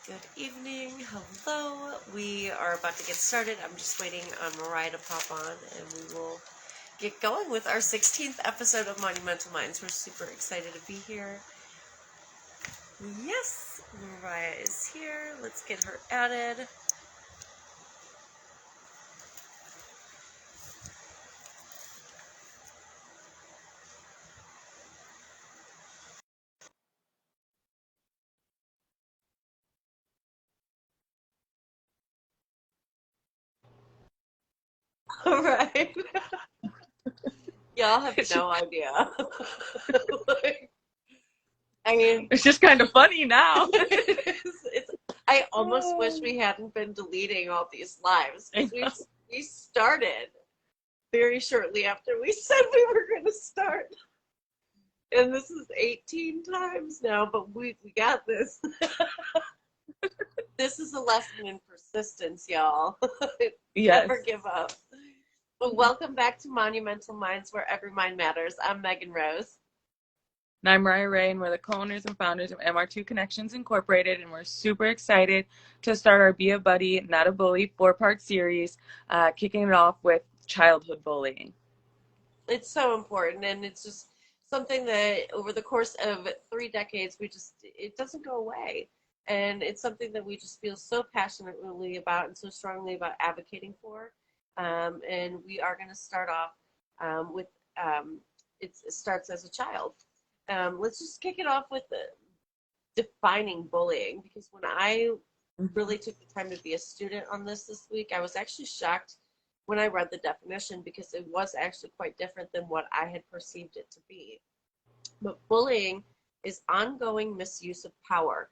Good evening. Hello. We are about to get started. I'm just waiting on Mariah to pop on and we will get going with our 16th episode of Monumental Minds. We're super excited to be here. Yes, Mariah is here. Let's get her added. All right. Y'all have no idea. I mean, it's just kind of funny now. I almost wish we hadn't been deleting all these lives because we started very shortly after we said we were going to start. And this is 18 times now, but we got this. This is a lesson in persistence, y'all. Yes. Never give up. Well, welcome back to Monumental Minds, where every mind matters. I'm Megan Rose. And I'm Raye, and we're the co-owners and founders of MR2 Connections Incorporated, and we're super excited to start our Be a Buddy, Not a Bully 4-part series, kicking it off with childhood bullying. It's so important, and it's just something that over the course of 3 decades, it doesn't go away. And it's something that we just feel so passionately about and so strongly about advocating for. And we are going to start off with, it starts as a child. Let's just kick it off with defining bullying, because when I really took the time to be a student on this week, I was actually shocked when I read the definition, because it was actually quite different than what I had perceived it to be. But bullying is ongoing misuse of power.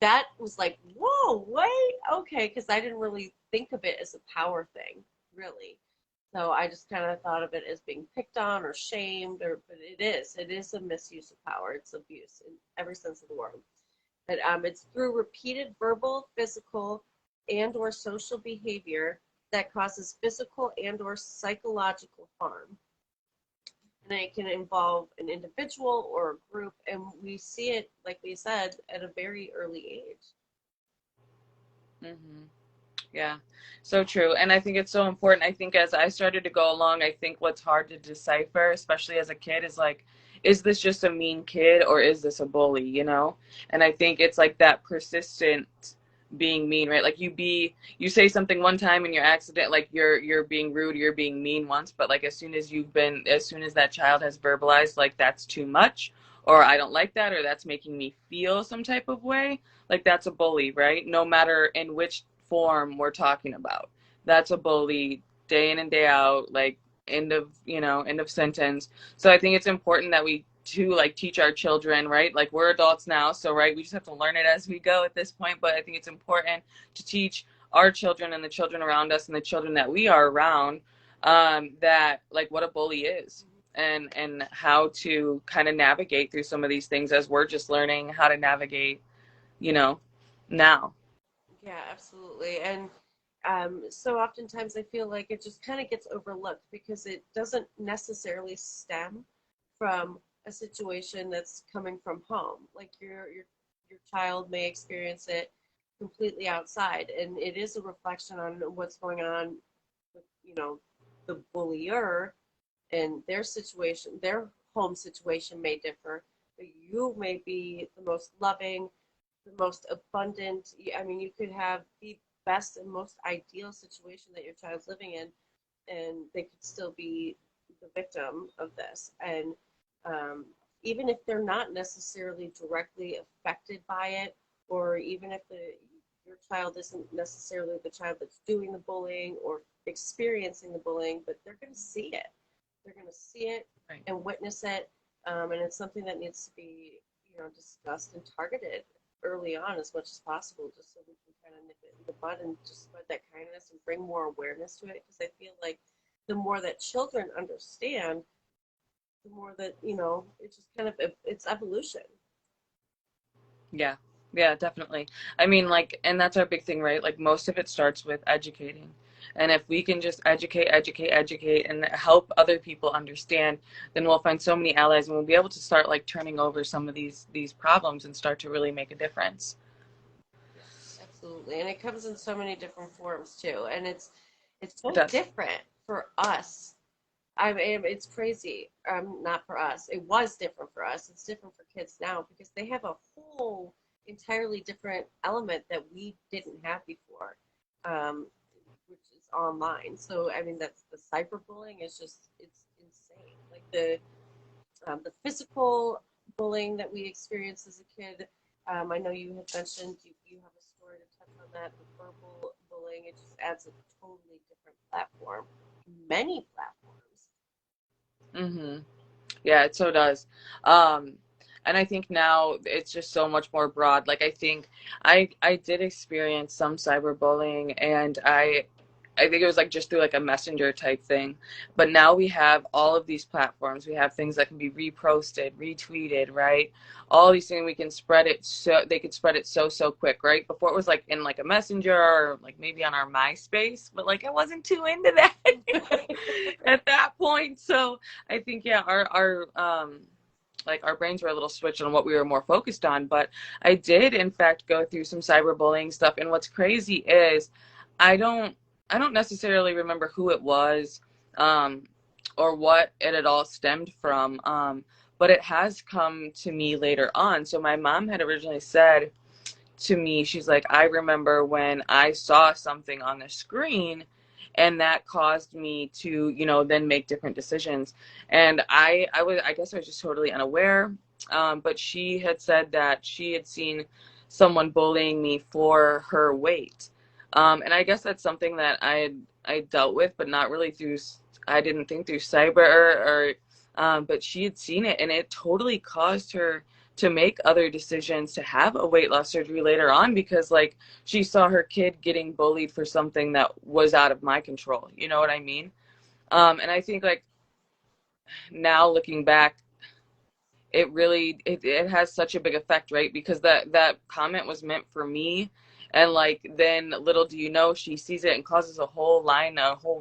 That was like, whoa, wait, okay, because I didn't really think of it as a power thing, really. So I just kind of thought of it as being picked on or shamed, but it is a misuse of power. It's abuse in every sense of the word. But it's through repeated verbal, physical, and or social behavior that causes physical and or psychological harm. And it can involve an individual or a group, and we see it, like we said, at a very early age. Mm-hmm. Yeah, so true. And I think it's so important. I think as I started to go along, I think what's hard to decipher, especially as a kid, is like, is this just a mean kid or is this a bully, you know? And I think it's like that persistent being mean, right? Like you say something one time and you're accident, like you're being rude, you're being mean once, but like as soon as that child has verbalized like that's too much, or I don't like that, or that's making me feel some type of way, like that's a bully, right? No matter in which form we're talking about, that's a bully day in and day out, like end of sentence. So I think it's important that we to like teach our children, right? Like we're adults now, so right, we just have to learn it as we go at this point. But I think it's important to teach our children and the children around us and the children that we are around, that like what a bully is, and how to kind of navigate through some of these things as we're just learning how to navigate, now. Yeah, absolutely. And so oftentimes I feel like it just kind of gets overlooked because it doesn't necessarily stem from a situation that's coming from home. Like your child may experience it completely outside, and it is a reflection on what's going on with, the bullier and their situation. Their home situation may differ, but you may be the most loving, the most abundant. I mean, you could have the best and most ideal situation that your child's living in, and they could still be the victim of this. And even if they're not necessarily directly affected by it, or even if your child isn't necessarily the child that's doing the bullying or experiencing the bullying, but they're going to see it. They're going to see it Right. and witness it, and it's something that needs to be, discussed and targeted early on as much as possible, just so we can kind of nip it in the bud and just spread that kindness and bring more awareness to it. Because I feel like the more that children understand, the more that, it's just kind of, it's evolution. Yeah. Yeah, definitely. I mean, like, and that's our big thing, right? Like, most of it starts with educating. And if we can just educate and help other people understand, then we'll find so many allies and we'll be able to start like turning over some of these problems and start to really make a difference. Absolutely. And it comes in so many different forms too. And it's It so does. different for us. I mean, it's crazy. Not for us. It was different for us. It's different for kids now because they have a whole entirely different element that we didn't have before, um, which is online. So I mean, that's the cyberbullying is just it's insane. Like the physical bullying that we experienced as a kid. I know you had mentioned you have a story to touch on that. The verbal bullying, it just adds a totally different platform, many platforms. Mm-hmm. Yeah, it so does. Um, and I think now it's just so much more broad. Like I think I did experience some cyberbullying, and I think it was like just through like a messenger type thing. But now we have all of these platforms. We have things that can be reposted, retweeted, right? All these things we can spread it so they could spread it so quick, right? Before it was like in like a messenger or like maybe on our MySpace, but like I wasn't too into that at that point. So I think yeah, our like our brains were a little switched on what we were more focused on. But I did in fact go through some cyberbullying stuff, and what's crazy is I don't I don't necessarily remember who it was, um, or what it had all stemmed from, but it has come to me later on. So my mom had originally said to me, she's like, I remember when I saw something on the screen and that caused me to, you know, then make different decisions. And I guess I was just totally unaware. But she had said that she had seen someone bullying me for her weight. And I guess that's something that I dealt with, but not really through, I didn't think through cyber but she had seen it and it totally caused her to make other decisions to have a weight loss surgery later on because like she saw her kid getting bullied for something that was out of my control. You know what I mean? And I think like now looking back, it has such a big effect, right? Because that comment was meant for me, and like then little do you know she sees it and causes a whole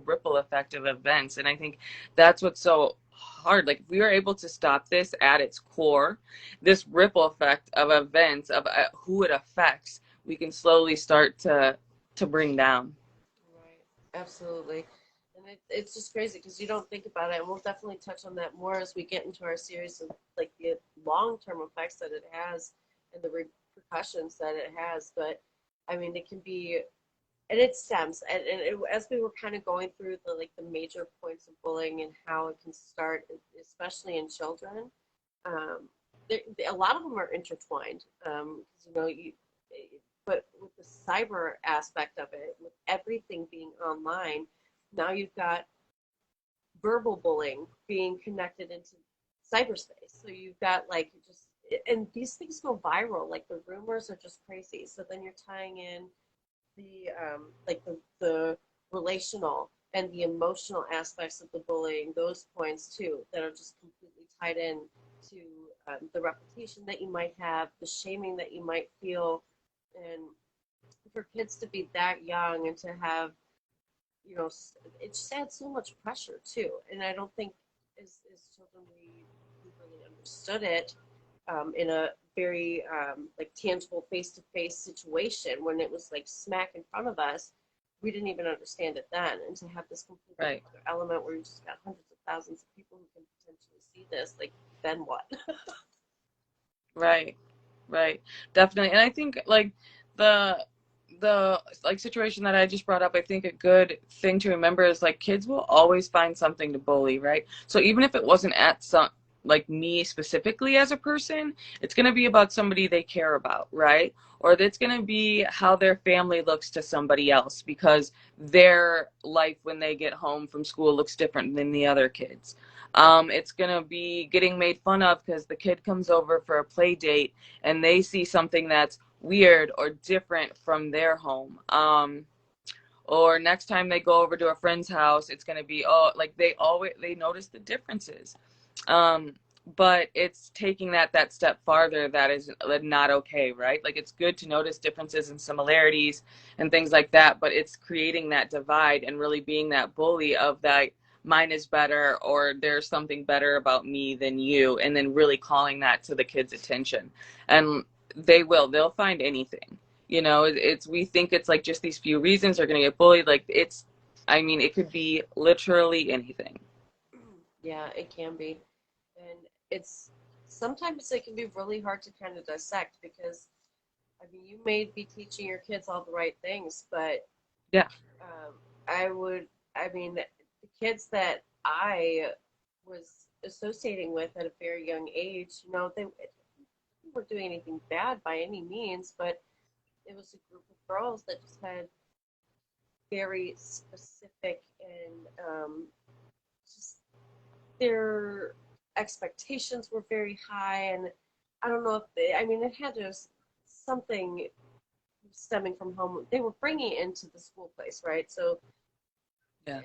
ripple effect of events. And I think that's what's so hard. Like if we were able to stop this at its core, this ripple effect of events of who it affects, we can slowly start to bring down. Right. Absolutely. And it's just crazy because you don't think about it. And we'll definitely touch on that more as we get into our series of like the long-term effects that it has and the repercussions that it has. But I mean, it can be, and it stems, as we were kind of going through the like the major points of bullying and how it can start, especially in children. Um, a lot of them are intertwined. You know, but with the cyber aspect of it, with everything being online, now you've got verbal bullying being connected into cyberspace. So you've got like just, and these things go viral. Like the rumors are just crazy. So then you're tying in the like the relational and the emotional aspects of the bullying, those points too, that are just completely tied in to the reputation that you might have, the shaming that you might feel, and for kids to be that young and to have, you know, it just adds so much pressure too. And I don't think as children we really understood it in a very like tangible face-to-face situation when it was like smack in front of us. We didn't even understand it then, and to have this completely Right. other element where you just got hundreds of thousands of people who can potentially see this, like then what? Right. Right. Definitely. And I think like the like situation that I just brought up, I think a good thing to remember is like kids will always find something to bully, right? So even if it wasn't at some like me specifically as a person, it's going to be about somebody they care about, right? Or it's going to be how their family looks to somebody else because their life when they get home from school looks different than the other kids. It's going to be getting made fun of because the kid comes over for a play date and they see something that's weird or different from their home. Or next time they go over to a friend's house, it's going to be, oh, like they notice the differences. Um, but it's taking that step farther that is not okay, right? Like it's good to notice differences and similarities and things like that, but it's creating that divide and really being that bully of that mine is better or there's something better about me than you, and then really calling that to the kids' attention. And they'll find anything. You know, it's we think it's like just these few reasons they're going to get bullied. Like it's, I mean, it could be literally anything. Yeah, it can be. And it's sometimes it can be really hard to kind of dissect because I mean, you may be teaching your kids all the right things, but Yeah. um, I would, I mean, the kids that I was associating with at a very young age, they weren't doing anything bad by any means, but it was a group of girls that just had very specific and just their expectations were very high. And I don't know if I mean, it had to something stemming from home. They were bringing it into the school place, right? So Yeah.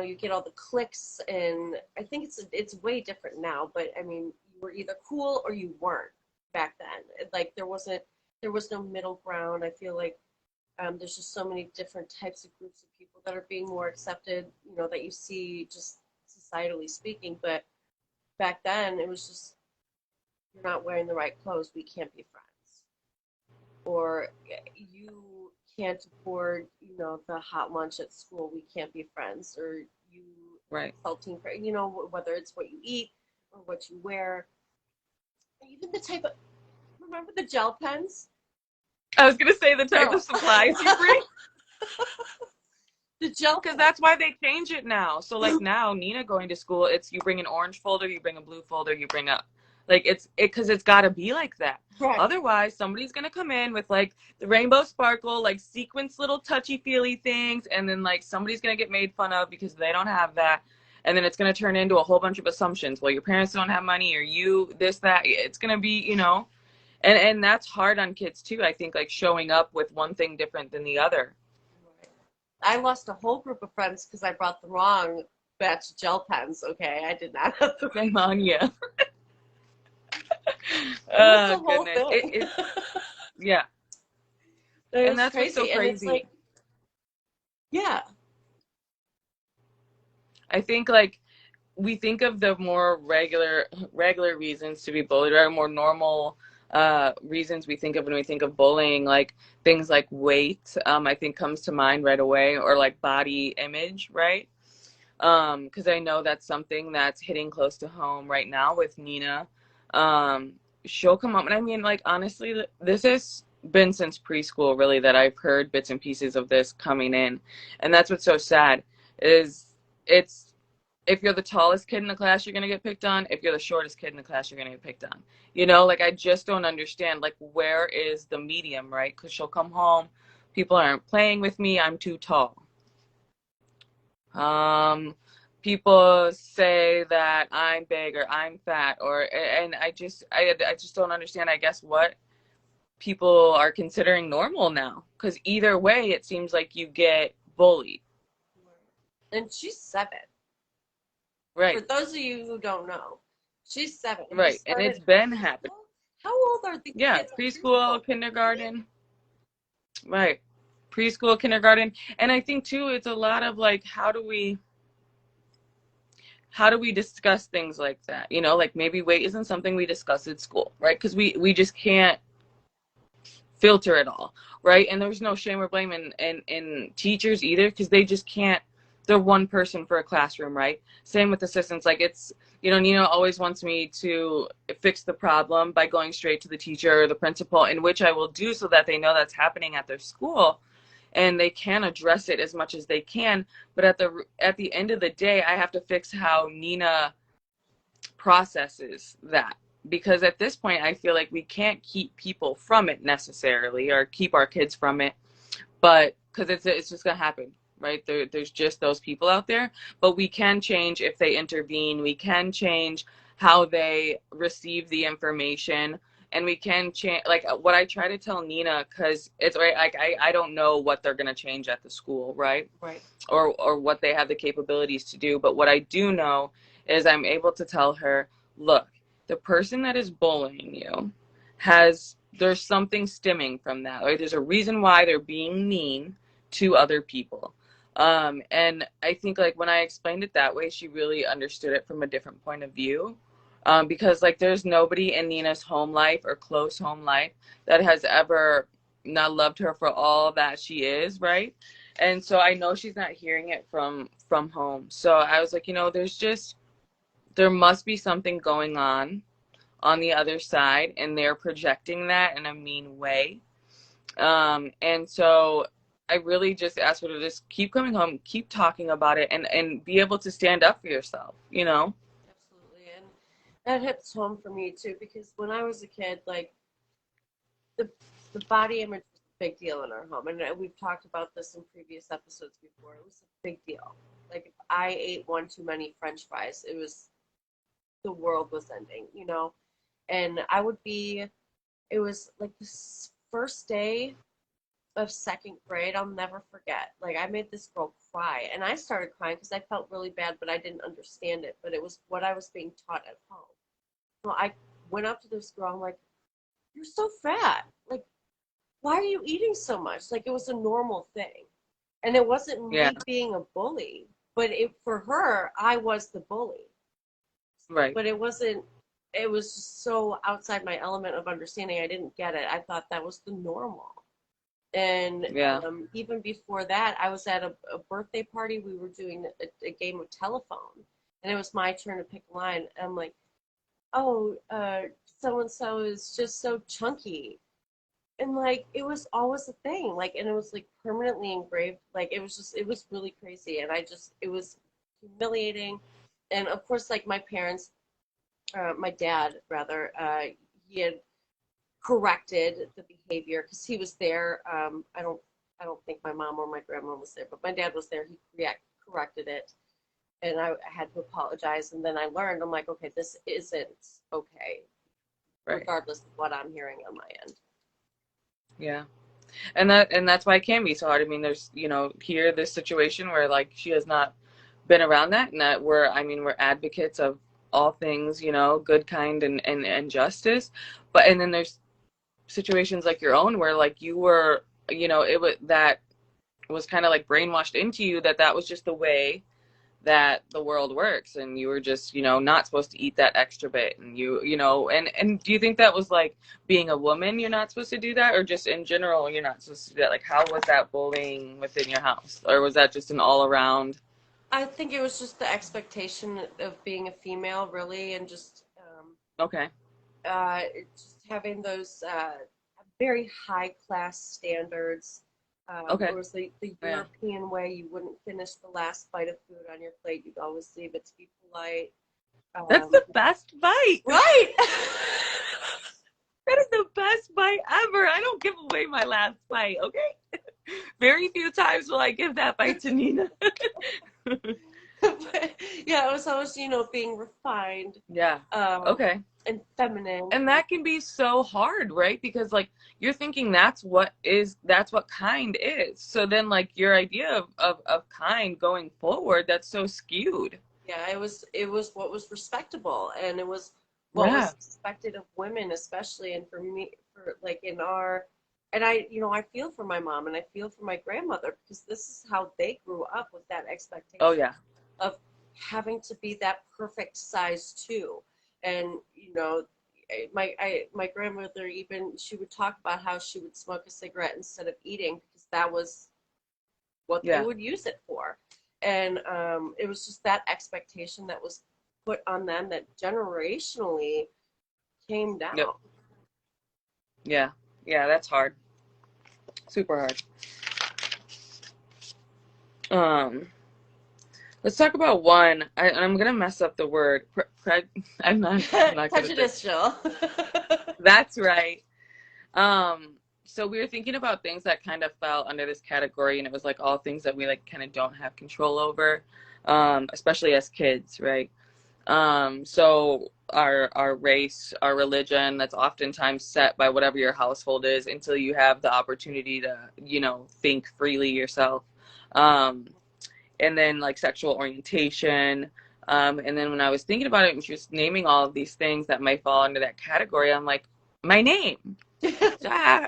you get all the cliques, and I think it's way different now. But I mean, you were either cool or you weren't back then. Like there was no middle ground. I feel like there's just so many different types of groups of people that are being more accepted. That you see just societally speaking. But back then, it was just you're not wearing the right clothes. We can't be friends. Or you can't afford, the hot lunch at school. We can't be friends. Or you Right. insulting, whether it's what you eat or what you wear. Even the type of, remember the gel pens? I was going to say the type Girl. of supplies you bring. The gel Because pens. that's why they change it now. So like now, Nina going to school, it's you bring an orange folder, you bring a blue folder, you bring a like it's because it's got to be like that. Right. Otherwise, somebody's gonna come in with like the rainbow sparkle, like sequence little touchy feely things, and then like somebody's gonna get made fun of because they don't have that, and then it's gonna turn into a whole bunch of assumptions. Well, your parents don't have money, or you this that. It's gonna be and that's hard on kids too. I think like showing up with one thing different than the other. I lost a whole group of friends because I brought the wrong batch of gel pens. Okay, I did not have the. Shame on you. It was Oh the whole goodness. thing. Yeah. It And was that's what's so crazy, and it's crazy. like, yeah, I think like we think of the more regular reasons to be bullied, or more normal reasons we think of when we think of bullying, like things like weight, I think comes to mind right away, or like body image, right? Because I know that's something that's hitting close to home right now with Nina. Um, she'll come up, and I mean, like honestly, this has been since preschool, really, that I've heard bits and pieces of this coming in, and that's what's so sad is it's if you're the tallest kid in the class, you're gonna get picked on. If you're the shortest kid in the class, you're gonna get picked on. Like I just don't understand. Like, where is the medium, right? Because she'll come home, people aren't playing with me. I'm too tall. Um, People say that I'm big or I'm fat, and I just don't understand. I guess what people are considering normal now, because either way, it seems like you get bullied. and she's 7. For Right, those of you who don't know, she's 7, and this right, and it's started in been happening. preschool. How old are the Yeah, kids in preschool? preschool, kindergarten, right, preschool, kindergarten, and I think too, it's a lot of like, how do we discuss things like that? Like maybe weight isn't something we discuss at school, right? Because we just can't filter it all, right? And there's no shame or blame in teachers either, because they just can't. They're one person for a classroom, right? Same with assistants. Like it's, Nina always wants me to fix the problem by going straight to the teacher or the principal, in which I will do so that they know that's happening at their school and they can address it as much as they can. But at the end of the day, I have to fix how Nina processes that, because at this point I feel like we can't keep people from it necessarily, or keep our kids from it, but because it's just gonna happen, right? There's just those people out there, but we can change if they intervene. We can change how they receive the information, and we can change, like what I try to tell Nina, because it's right, like I don't know what they're gonna change at the school, right? Right. Or what they have the capabilities to do. But what I do know is I'm able to tell her, look, the person that is bullying you there's something stemming from that. Right? There's a reason why they're being mean to other people. And I think like when I explained it that way, she really understood it from a different point of view. Because like there's nobody in Nina's home life or close home life that has ever not loved her for all that she is, right? And so I know she's not hearing it from home. So I was like, there must be something going on the other side, and they're projecting that in a mean way. And so I really just asked her to just keep coming home, keep talking about it, and be able to stand up for yourself, you know? Absolutely. And that hits home for me too, because when I was a kid, like the the body image was a big deal in our home, and we've talked about this in previous episodes before. It was a big deal. Like if I ate one too many French fries, it was the world was ending, you know. And I would be. It was like this first day of second grade. I'll never forget. Like I made this girl cry, and I started crying because I felt really bad, but I didn't understand it. But it was what I was being taught at home. So I went up to this girl. I'm like, "You're so fat. Like, why are you eating so much?" Like it was a normal thing, and it wasn't Yeah, me being a bully, but it for her, I was the bully. right. But it wasn't. It was just so outside my element of understanding. I didn't get it. I thought that was the normal. And Yeah. even before that, I was at a birthday party. We were doing a game of telephone, and it was my turn to pick a line. And I'm like, "Oh, so and so is just so chunky," and like it was always a thing. Like, and it was like permanently engraved. Like it was just, it was really crazy, and it was humiliating. And of course, like my parents, my dad rather, he had corrected the behavior because he was there. I don't think my mom or my grandma was there, but my dad was there. He corrected it, and I had to apologize. And then I learned, I'm like, okay, this isn't okay, Right. regardless of what I'm hearing on my end. Yeah. And that's why it can be so hard. I mean, there's, here this situation where like she has not been around that, and that we're advocates of all things, good, kind, and justice. And then there's situations like your own where like you were, it was kind of like brainwashed into you that was just the way that the world works, and you were just, not supposed to eat that extra bit, and and do you think that was like being a woman, you're not supposed to do that, or just in general you're not supposed to do that? Like how was that bullying within your house, or was that just an all around? I think it was just the expectation of being a female, really, and just Okay. uh, just having those very high class standards. It Okay. was the Yeah. European way. You wouldn't finish the last bite of food on your plate. You'd always leave it to be polite. That's Um, the best bite. right. That is the best bite ever. I don't give away my last bite, okay? Very few times will I give that bite to Nina. But, yeah, it was always, being refined, Yeah. um, Okay. and feminine. And that can be so hard, right? Because like you're thinking that's what kind is. So then like your idea of kind going forward, that's so skewed. Yeah, it was what was respectable, and it was what Yeah. was expected of women, especially. And for me, for like in our, and I feel for my mom and I feel for my grandmother because this is how they grew up with that Oh expectation yeah. of having to be that perfect size too. And my grandmother, even she would talk about how she would smoke a cigarette instead of eating because that was what they Yeah. would use it for. And it was just that expectation that was put on them that generationally came Yep. down. Yeah. Yeah, that's hard. Super hard. Um let's talk about one. I'm gonna mess up the word. I'm not good at this. Prejudicial. That's right. So we were thinking about things that kind of fell under this category, and it was like all things that we like kind of don't have control over, especially as kids, right? So our race, our religion, that's oftentimes set by whatever your household is until you have the opportunity to, think freely yourself. Um, and then like sexual orientation. And then when I was thinking about it and she was naming all of these things that might fall under that category, I'm like, my name. Ah.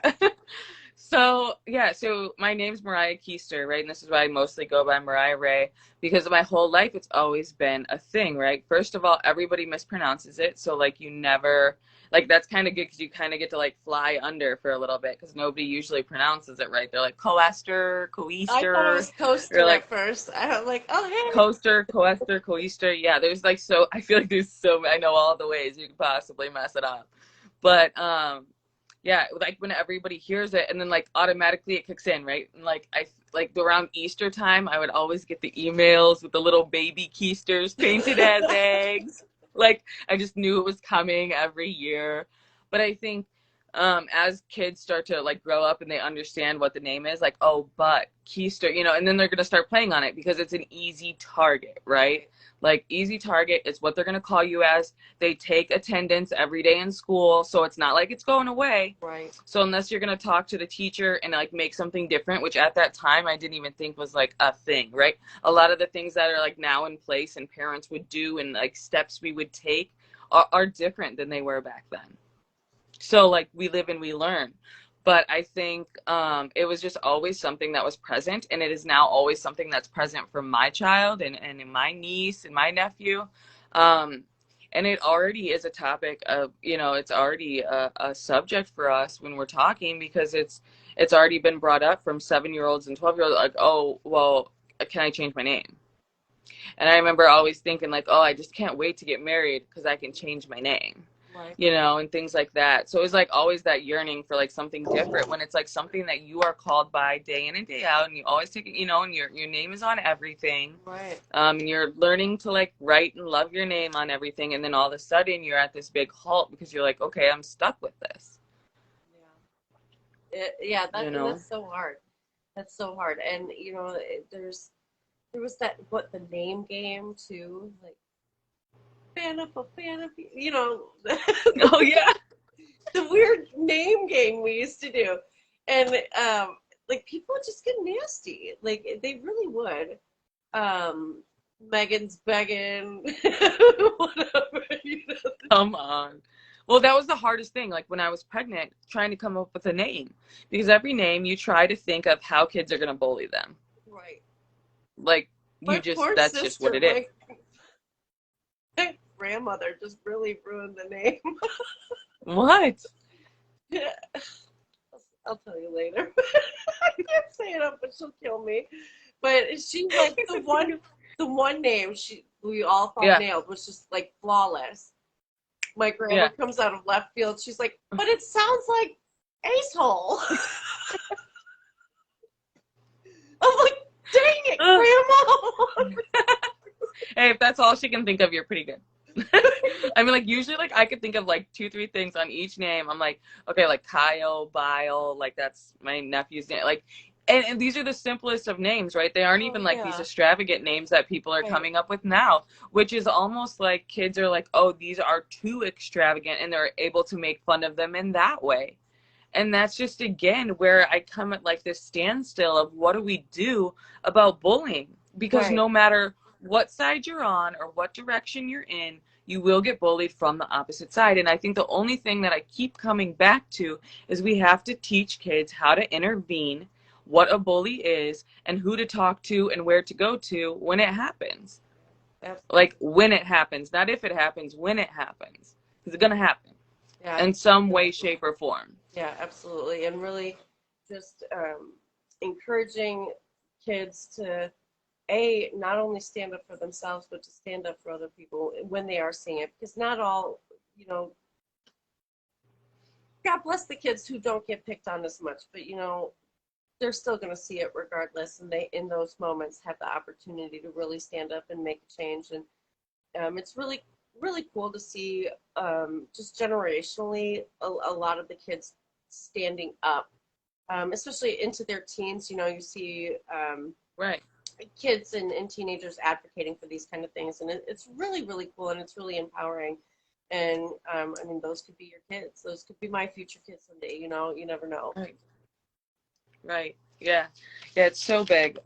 So yeah, so my name's Mariah Keister, right? And this is why I mostly go by Mariah Raye, because my whole life it's always been a thing, right? First of all, everybody mispronounces it, so like you never, Like, that's kind of good because you kind of get to like fly under for a little bit because nobody usually pronounces it right. They're like coester, I thought it coester, was or coaster like at first. I'm like, oh hey. coaster, coester, coester. Yeah, there's like, so I feel like there's so, I know all the ways you could possibly mess it up. But yeah, like when everybody hears it and then like automatically it kicks in, right? And like I like around Easter time, I would always get the emails with the little baby keisters painted as eggs. Like I just knew it was coming every year. But I think as kids start to like grow up and they understand what the name is, like, oh, but keister, you know, and then they're gonna start playing on it because it's an easy target, right? Like easy target is what they're gonna call you as. They take attendance every day in school, so it's not like it's going away. Right. So unless you're gonna talk to the teacher and like make something different, which at that time I didn't even think was like a thing, right? A lot of the things that are like now in place and parents would do and like steps we would take are different than they were back then. So like we live and we learn. But I think it was just always something that was present, and it is now always something that's present for my child and my niece and my nephew. Um, and it already is a topic of, you know, it's already a subject for us when we're talking because it's already been brought up from 7-year-olds and 12-year-olds, like, oh, well, can I change my name? And I remember always thinking like, oh, I just can't wait to get married because I can change my name, Right. you know, and things like that. So it was like always that yearning for like something different when it's like something that you are called by day in and day out, and you always take it, you know, and your name is on everything. Right. And you're learning to like write and love your name on everything, and then all of a sudden you're at this big halt because you're like, okay, I'm stuck with this. Yeah, You know? that's so hard. That's so hard. And you know, there was that what the name game too, like fan up, you know, Oh yeah. the weird name game we used to do, and like people would just get nasty, like they really would. Um, Megan's begging, whatever, you know. Come on. Well, that was the hardest thing, like when I was pregnant, trying to come up with a name. Because every name you try to think of how kids are going to bully them. Right. Like, My you just, poor that's just what sister, it is. my grandmother just really ruined the name. What? Yeah. I'll tell you later. I can't say it up, but she'll kill me. But she like the one name we all thought Yeah. nailed was just like flawless. My grandma Yeah. comes out of left field. She's like, but it sounds like acehole. I'm like, dang it, grandma. Hey, if that's all she can think of, you're pretty good. I mean, like, usually, like, I could think of, like, 2, 3 things on each name. I'm like, okay, like, Kyle, Bile, like, that's my nephew's name. Like, and these are the simplest of names, right? They aren't Oh, even, like, these yeah. extravagant names that people are Right. coming up with now, which is almost like kids are like, oh, these are too extravagant, and they're able to make fun of them in that way. And that's just, again, where I come at, like, this standstill of what do we do about bullying? Because Right. no matter what side you're on or what direction you're in, you will get bullied from the opposite side. And I think the only thing that I keep coming back to is we have to teach kids how to intervene, what a bully is, and who to talk to and where to go to when it happens. Absolutely. Like when it happens, not if it happens, when it happens. Because it's going to happen Yeah. in some way, shape, or form. Yeah, absolutely. And really just encouraging kids to not only stand up for themselves, but to stand up for other people when they are seeing it, because not all, you know, God bless the kids who don't get picked on as much, but you know, they're still going to see it regardless, and they in those moments have the opportunity to really stand up and make a change. And it's really cool to see just generationally a lot of the kids standing up, especially into their teens. You know, you see Right. kids and teenagers advocating for these kind of things, and it's really cool, and it's really empowering. And I mean, those could be your kids, those could be my future kids someday, you know, you never know. Right. Right. Yeah. Yeah, it's so big.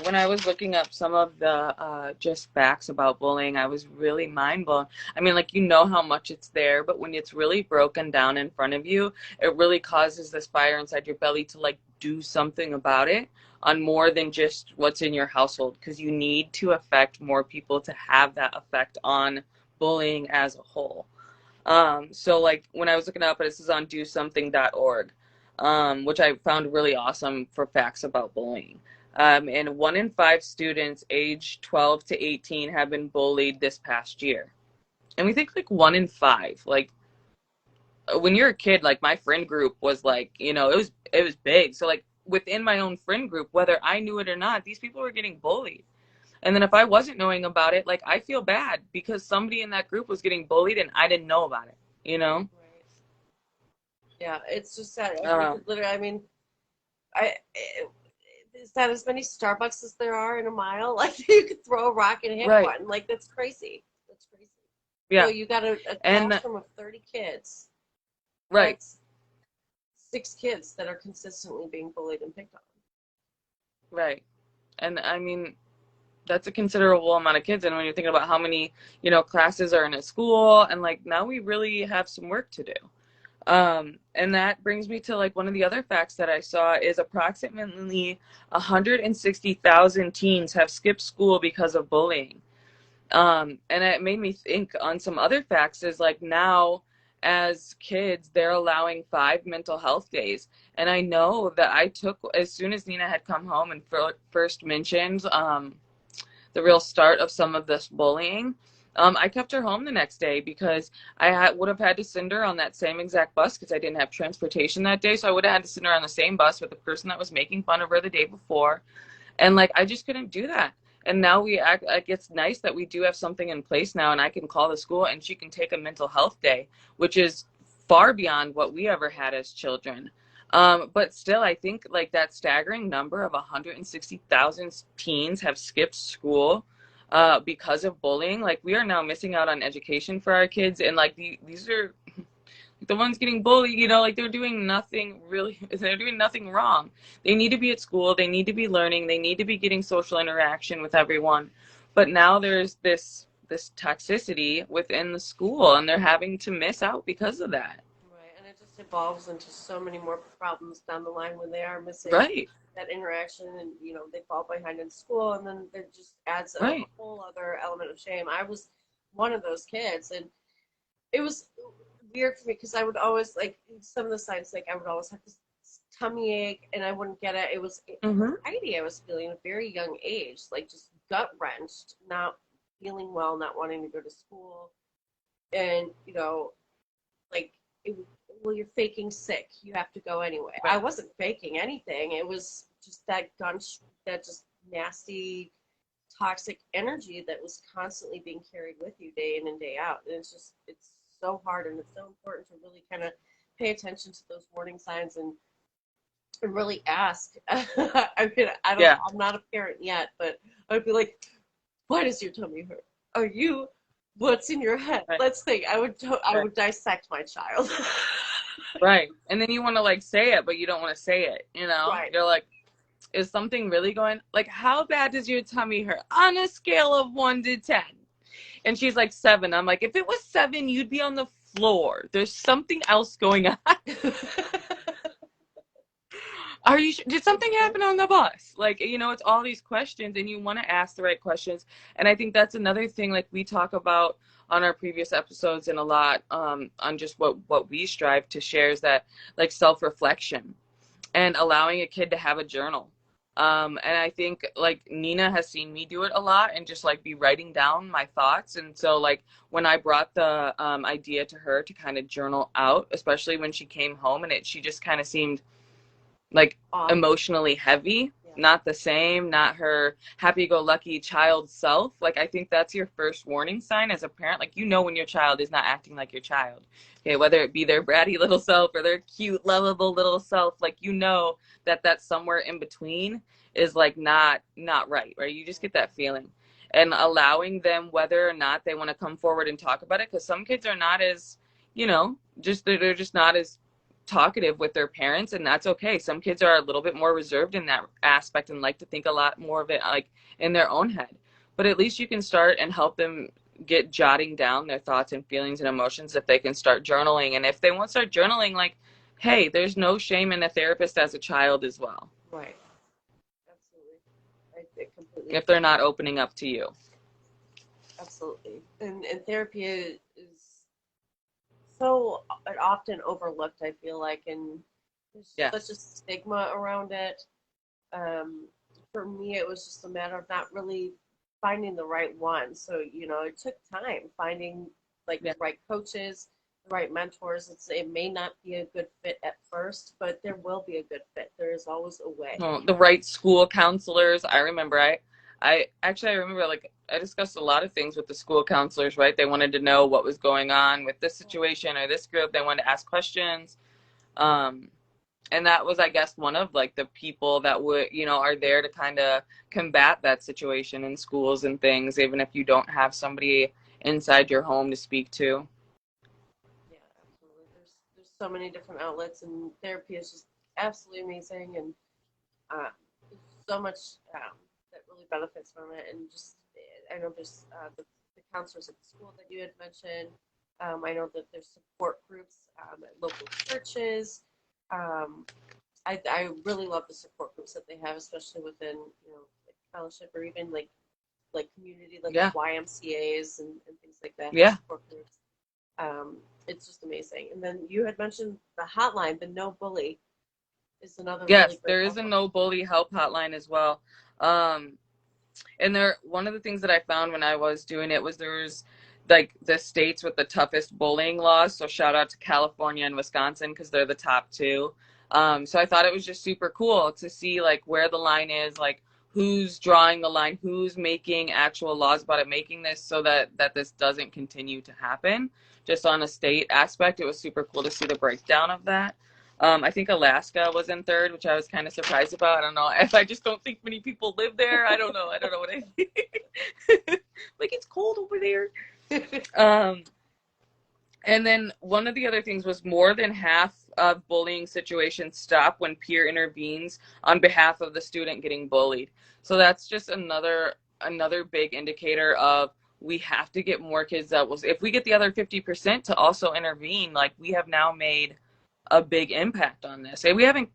When I was looking up some of the just facts about bullying, I was really mind blown. I mean, like, you know how much it's there, but when it's really broken down in front of you, it really causes this fire inside your belly to like do something about it on more than just what's in your household, because you need to affect more people to have that effect on bullying as a whole. So like when I was looking up, this is on dosomething.org, which I found really awesome for facts about bullying. And 1 in 5 students aged 12 to 18 have been bullied this past year. And we think like 1 in 5, like when you're a kid, like my friend group was like, it was big. So like within my own friend group, whether I knew it or not, these people were getting bullied. And then if I wasn't knowing about it, like I feel bad because somebody in that group was getting bullied and I didn't know about it, you know? Right. Yeah, it's just that you Uh, could literally, I mean, is that as many Starbucks as there are in a mile? Like you could throw a rock and hit right. one. Like that's crazy. That's crazy. So Yeah. you got a And classroom of 30 kids. right, That's 6 kids that are consistently being bullied and picked on. right. And I mean, that's a considerable amount of kids. And when you're thinking about how many, classes are in a school, and like now we really have some work to do. And that brings me to like one of the other facts that I saw is approximately 160,000 teens have skipped school because of bullying. And it made me think on some other facts is like now as kids, they're allowing 5 mental health days. And I know that I took, as soon as Nina had come home and first mentioned the real start of some of this bullying, I kept her home the next day because would have had to send her on that same exact bus because I didn't have transportation that day. So I would have had to send her on the same bus with the person that was making fun of her the day before. And like, I just couldn't do that. And now we act like it's nice that we do have something in place now and I can call the school and she can take a mental health day, which is far beyond what we ever had as children. But still, I think like that staggering number of 160,000 teens have skipped school because of bullying. Like we are now missing out on education for our kids. And like these are the ones getting bullied, like they're doing nothing really, they're doing nothing wrong. They need to be at school, they need to be learning, they need to be getting social interaction with everyone. But now there's this toxicity within the school and they're having to miss out because of that. Right, and it just evolves into so many more problems down the line when they are missing Right, that interaction, and they fall behind in school, and then it just adds a right. whole other element of shame. I was one of those kids, and it was weird for me because I would always like some of the signs, like I would always have this tummy ache, and I wouldn't get it. It was Mm-hmm. anxiety I was feeling at a very young age, like just gut wrenched, not feeling well, not wanting to go to school, and like it, well, you're faking sick. You have to go anyway. I Right. wasn't faking anything. It was just that gunch, that just nasty, toxic energy that was constantly being carried with you day in and day out. And it's so hard, and it's so important to really kind of pay attention to those warning signs and really ask. I mean, Yeah. I'm not a parent yet, but I would be like, why does your tummy hurt? Are you, what's in your head? Right. Let's think. I Right. would dissect my child. Right. And then you want to like say it, but you don't want to say it, Right. You're like, is something really going, like, how bad does your tummy hurt on a scale of 1 to 10? And she's like 7. I'm like, if it was 7, you'd be on the floor. There's something else going on. Are you sure? Did something happen on the bus? Like, it's all these questions and you want to ask the right questions. And I think that's another thing, like we talk about on our previous episodes and a lot on just what we strive to share is that like self-reflection and allowing a kid to have a journal. And I think like Nina has seen me do it a lot and just like be writing down my thoughts. And so like when I brought the idea to her to kind of journal out, especially when she came home and she just kind of seemed like Off. emotionally heavy, Yeah. not the same, not her happy-go-lucky child self. Like I think that's your first warning sign as a parent. Like when your child is not acting like your child. Okay, whether it be their bratty little self or their cute, lovable little self, like that somewhere in between is like not right, right? You just get that feeling. And allowing them whether or not they want to come forward and talk about it, because some kids are not as, just they're just not as talkative with their parents, and that's okay. Some kids are a little bit more reserved in that aspect and like to think a lot more of it like in their own head, but at least you can start and help them get jotting down their thoughts and feelings and emotions if they can start journaling. And if they won't start journaling, like, hey, there's no shame in a therapist as a child as well, Right. Absolutely. I completely if they're agree. not opening up to you. Absolutely. And therapy is so often overlooked, I feel like, and there's such a Yes. stigma around it. Um, for me, it was just a matter of not really finding the right one. So, it took time finding like Yeah. the right coaches, the right mentors. It may not be a good fit at first, but there will be a good fit. There is always a way. Well, the right school counselors. I remember I remember like I discussed a lot of things with the school counselors, right? They wanted to know what was going on with this situation or this group. They wanted to ask questions. Um, and that was, I guess, one of like the people that would, are there to kind of combat that situation in schools and things, even if you don't have somebody inside your home to speak to. Yeah, absolutely. There's so many different outlets, and therapy is just absolutely amazing, and there's so much that really benefits from it. And just I know there's the counselors at the school that you had mentioned. I know that there's support groups at local churches. Um, I really love the support groups that they have, especially within like fellowship or even like community like Yeah. YMCA's and things like that. Yeah. Support groups. Um, it's just amazing. And then you had mentioned the hotline, the No Bully, is another really Yes, great there is a helpline. no bully help hotline as well. Um, and there, one of the things that I found when I was doing it was there was like the states with the toughest bullying laws. So shout out to California and Wisconsin because they're the top two. So I thought it was just super cool to see like where the line is, like who's drawing the line, who's making actual laws about it, making this so that this doesn't continue to happen. Just on a state aspect, it was super cool to see the breakdown of that. I think Alaska was in third, which I was kind of surprised about. I don't know if I just don't think many people live there. I don't know. I don't know what I think. Like it's cold over there. Um, and then one of the other things was more than half of bullying situations stop when peer intervenes on behalf of the student getting bullied. So that's just another big indicator of we have to get more kids that will, if we get the other 50% to also intervene, like we have now made a big impact on this. And we haven't,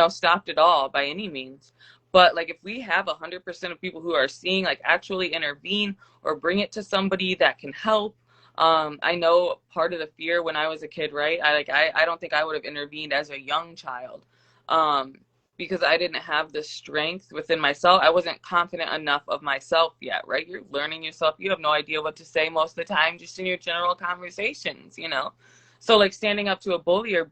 stopped it all by any means. But like if we have 100% of people who are seeing like actually intervene or bring it to somebody that can help. I know part of the fear when I was a kid, right? I don't think I would have intervened as a young child. Because I didn't have the strength within myself. I wasn't confident enough of myself yet, right? You're learning yourself. You have no idea what to say most of the time, just in your general conversations. So like standing up to a bully or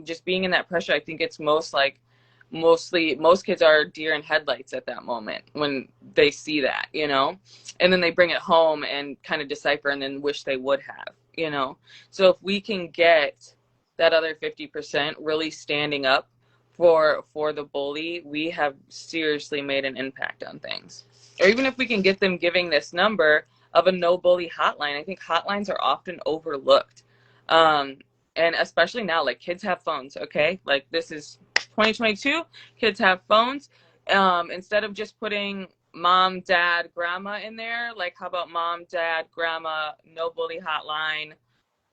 just being in that pressure, I think it's mostly most kids are deer in headlights at that moment when they see that, and then they bring it home and kind of decipher and then wish they would have. So if we can get that other 50% really standing up for the bully, we have seriously made an impact on things. Or even if we can get them giving this number of a no bully hotline, I think hotlines are often overlooked. Um, and especially now, like kids have phones, okay? Like this is 2022, kids have phones. Instead of just putting mom, dad, grandma in there, like how about mom, dad, grandma, no bully hotline,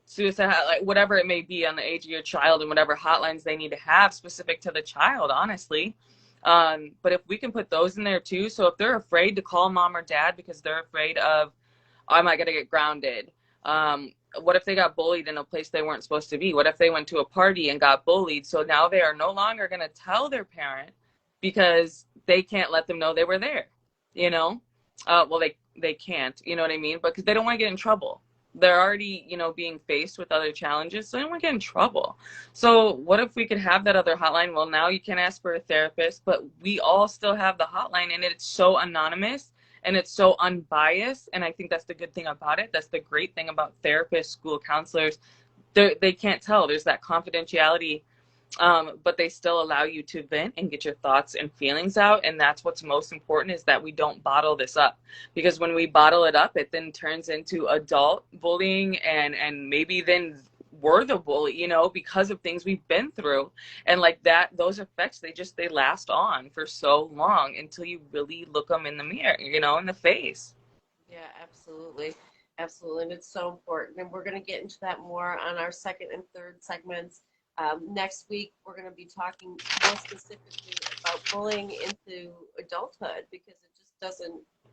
suicide, like whatever it may be on the age of your child and whatever hotlines they need to have specific to the child, honestly. But if we can put those in there too, so if they're afraid to call mom or dad because they're afraid of, oh, am I going to get grounded? What if they got bullied in a place they weren't supposed to be? What if they went to a party and got bullied? So now they are no longer going to tell their parent because they can't let them know they were there, you know? Well, they can't, you know what I mean? But because they don't want to get in trouble. They're already, being faced with other challenges, so they don't want to get in trouble. So what if we could have that other hotline? Well, now you can ask for a therapist, but we all still have the hotline, and it's so anonymous and it's so unbiased. And I think that's the good thing about it. That's the great thing about therapists, school counselors. They can't tell. There's that confidentiality, but they still allow you to vent and get your thoughts and feelings out. And that's what's most important, is that we don't bottle this up, because when we bottle it up, it then turns into adult bullying, and maybe then we're the bully, because of things we've been through. And like that, those effects, they last on for so long until you really look them in the mirror, in the face. Yeah, absolutely. Absolutely. And it's so important. And we're going to get into that more on our second and third segments. Next week, we're going to be talking more specifically about bullying into adulthood, because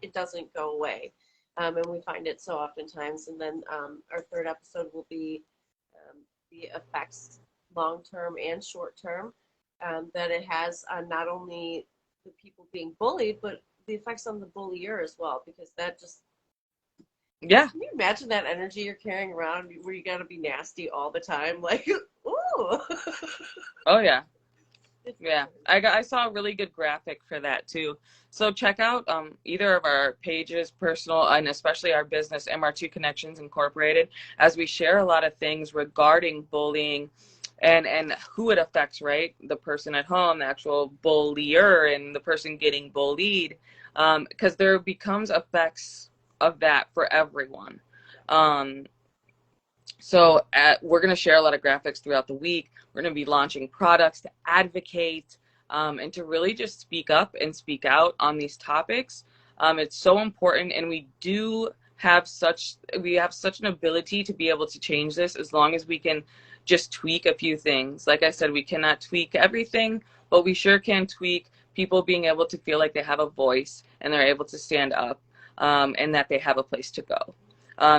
it doesn't go away. And we find it so oftentimes. And then our third episode will be the effects, long term and short term, that it has on not only the people being bullied, but the effects on the bullier as well, because that just, Yeah. can you imagine that energy you're carrying around where you gotta be nasty all the time? Like, ooh. Oh yeah. Yeah, I saw a really good graphic for that too. So check out either of our pages, personal and especially our business, MR2 Connections Incorporated, as we share a lot of things regarding bullying and who it affects, right? The person at home, the actual bullier, and the person getting bullied, because there becomes effects of that for everyone. Um, we're going to share a lot of graphics throughout the week. We're going to be launching products to advocate and to really just speak up and speak out on these topics. It's so important, and we have such an ability to be able to change this as long as we can just tweak a few things. Like I said, we cannot tweak everything, but we sure can tweak people being able to feel like they have a voice and they're able to stand up, and that they have a place to go.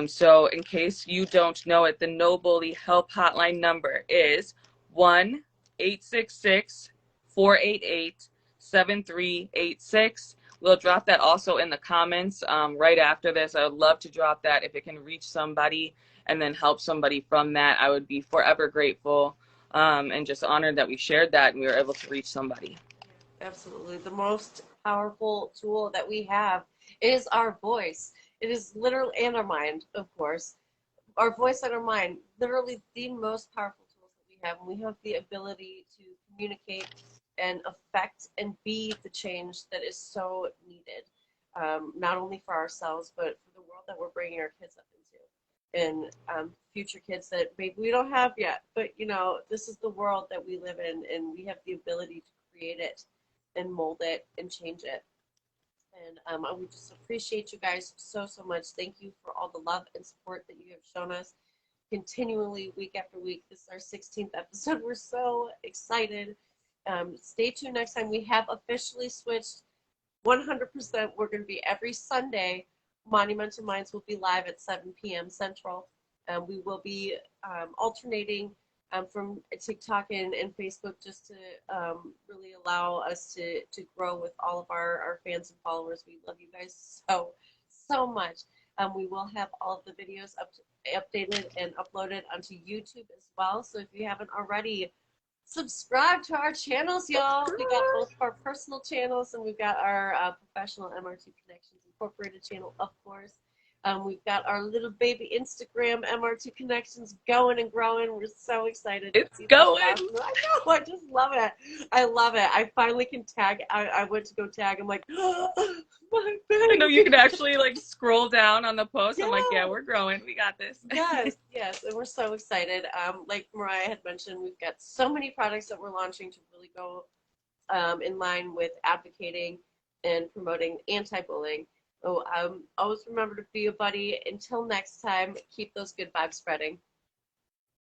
So in case you don't know it, the No Bully Help Hotline number is 1-866-488-7386. We'll drop that also in the comments right after this. I would love to drop that if it can reach somebody and then help somebody from that. I would be forever grateful and just honored that we shared that and we were able to reach somebody. Absolutely. The most powerful tool that we have is our voice. It is literally, and our mind, of course. Our voice and our mind, literally the most powerful tools that we have. And we have the ability to communicate and affect and be the change that is so needed, not only for ourselves, but for the world that we're bringing our kids up into. And future kids that maybe we don't have yet. But, this is the world that we live in, and we have the ability to create it and mold it and change it. And we just appreciate you guys so, so much. Thank you for all the love and support that you have shown us continually week after week. This is our 16th episode. We're so excited. Stay tuned next time. We have officially switched 100%. We're going to be every Sunday. Monumental Minds will be live at 7 p.m. Central. We will be alternating from TikTok and Facebook, just to really allow us to grow with all of our fans and followers. We love you guys so, so much. We will have all of the videos updated and uploaded onto YouTube as well. So if you haven't already, subscribe to our channels, y'all. We got both of our personal channels, and we've got our professional MR2 Connections Incorporated channel, of course. We've got our little baby Instagram, MR2 Connections, going and growing. We're so excited. It's going. I know. I just love it. I love it. I finally can tag. I went to go tag. I'm like, oh, my baby. I know you can actually scroll down on the post. Yeah. I'm like, yeah, we're growing. We got this. Yes. And we're so excited. Like Mariah had mentioned, we've got so many products that we're launching to really go in line with advocating and promoting anti-bullying. So always remember to be a buddy. Until next time, keep those good vibes spreading.